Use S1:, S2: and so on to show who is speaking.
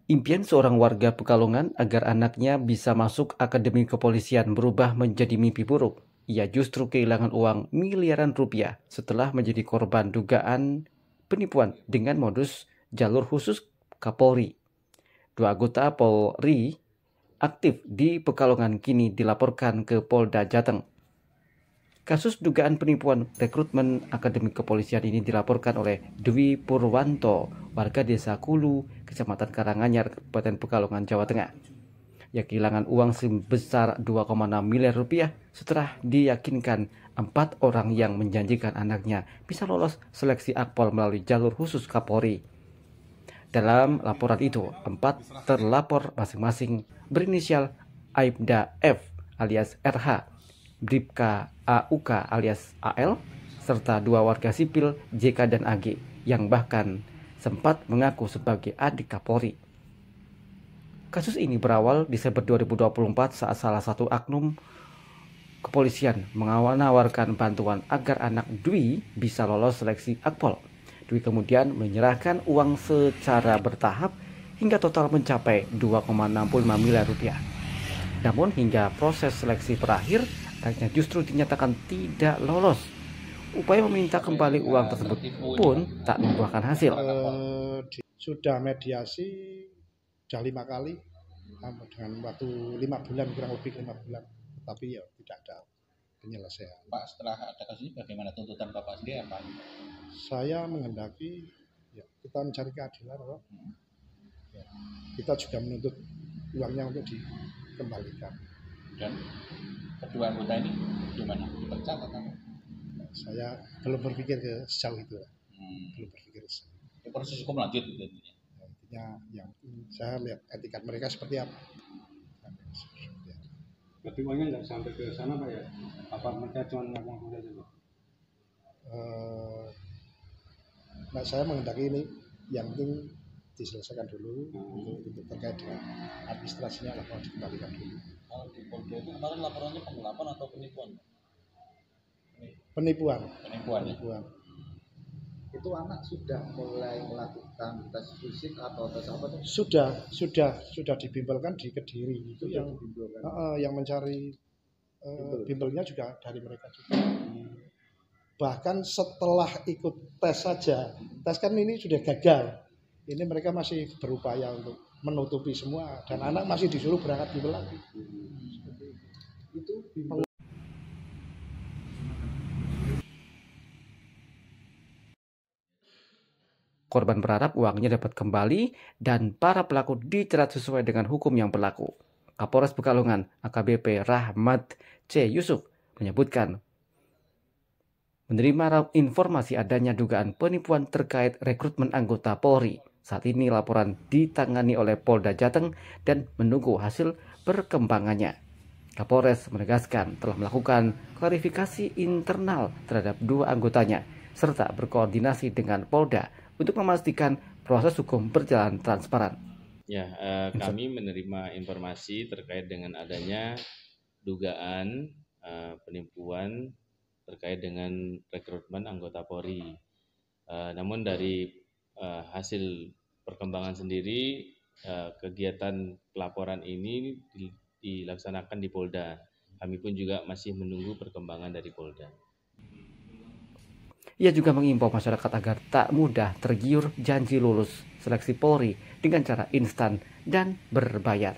S1: Impian seorang warga Pekalongan agar anaknya bisa masuk akademi kepolisian berubah menjadi mimpi buruk. Ia justru kehilangan uang miliaran rupiah setelah menjadi korban dugaan penipuan dengan modus jalur khusus Kapolri. Dua anggota Polri aktif di Pekalongan kini dilaporkan ke Polda Jateng. Kasus dugaan penipuan rekrutmen Akademi Kepolisian ini dilaporkan oleh Dwi Purwanto, warga Desa Kulu, Kecamatan Karanganyar, Kabupaten Pekalongan, Jawa Tengah. Ia kehilangan uang sebesar 2,6 miliar rupiah setelah diyakinkan 4 orang yang menjanjikan anaknya bisa lolos seleksi Akpol melalui jalur khusus Kapolri. Dalam laporan itu, 4 terlapor masing-masing berinisial Aibda F alias RH, Bribka AUK alias AL, serta 2 warga sipil JK dan AG yang bahkan sempat mengaku sebagai adik Kapolri. Kasus ini berawal Desember 2024 saat salah satu oknum kepolisian menawarkan bantuan agar anak Dwi bisa lolos seleksi Akpol. Dwi kemudian menyerahkan uang secara bertahap hingga total mencapai 2,65 miliar rupiah. Namun hingga proses seleksi berakhir, anaknya justru dinyatakan tidak lolos. Upaya meminta kembali uang tersebut pun tak membuahkan hasil.
S2: Sudah mediasi sudah 5 kali dengan waktu 5 bulan, kurang lebih 5 bulan, tapi ya tidak ada penyelesaian.
S3: Pak, setelah ada kasus ini bagaimana tuntutan Bapak sendiri apa?
S2: Saya menghendaki ya, kita mencari keadilan, ya, kita juga menuntut uangnya untuk dikembalikan.
S3: Dan kedua anggota ini gimana? Dipecat atau?
S2: Saya belum berpikir ke sejauh itu, belum berpikir sejauh.
S3: Proses hukum lanjut gitu.
S2: Intinya yang saya lihat etikat mereka seperti apa.
S4: Tapi uangnya nggak sampai ke sana Pak ya? Apa mereka cuma ngaku saja Pak?
S2: Nah, saya menghendaki ini yang penting diselesaikan dulu untuk terkait dengan administrasinya lah, mau dikembalikan dulu.
S3: Kalau di Polda itu kemarin laporannya penggelapan atau penipuan?
S2: Penipuan.
S5: Itu anak sudah mulai melakukan tes fisik atau tes apa tuh?
S2: Sudah dibimbelkan di Kediri. Itu yang mencari bimbelnya juga dari mereka juga. Bahkan setelah ikut tes saja, tes kan ini sudah gagal. Ini mereka masih berupaya untuk menutupi semua dan anak masih disuruh berangkat bimbel lagi.
S5: Itu bimbel.
S1: Korban berharap uangnya dapat kembali dan para pelaku dijerat sesuai dengan hukum yang berlaku. Kapolres Pekalongan AKBP Rahmat C. Yusuf menyebutkan menerima informasi adanya dugaan penipuan terkait rekrutmen anggota Polri. Saat ini laporan ditangani oleh Polda Jateng dan menunggu hasil perkembangannya. Kapolres menegaskan telah melakukan klarifikasi internal terhadap 2 anggotanya serta berkoordinasi dengan Polda untuk memastikan proses hukum berjalan transparan.
S6: Ya, kami menerima informasi terkait dengan adanya dugaan penipuan terkait dengan rekrutmen anggota Polri. Namun dari hasil perkembangan sendiri, kegiatan pelaporan ini dilaksanakan di Polda. Kami pun juga masih menunggu perkembangan dari Polda.
S1: Ia juga mengimbau masyarakat agar tak mudah tergiur janji lulus seleksi Polri dengan cara instan dan berbayar.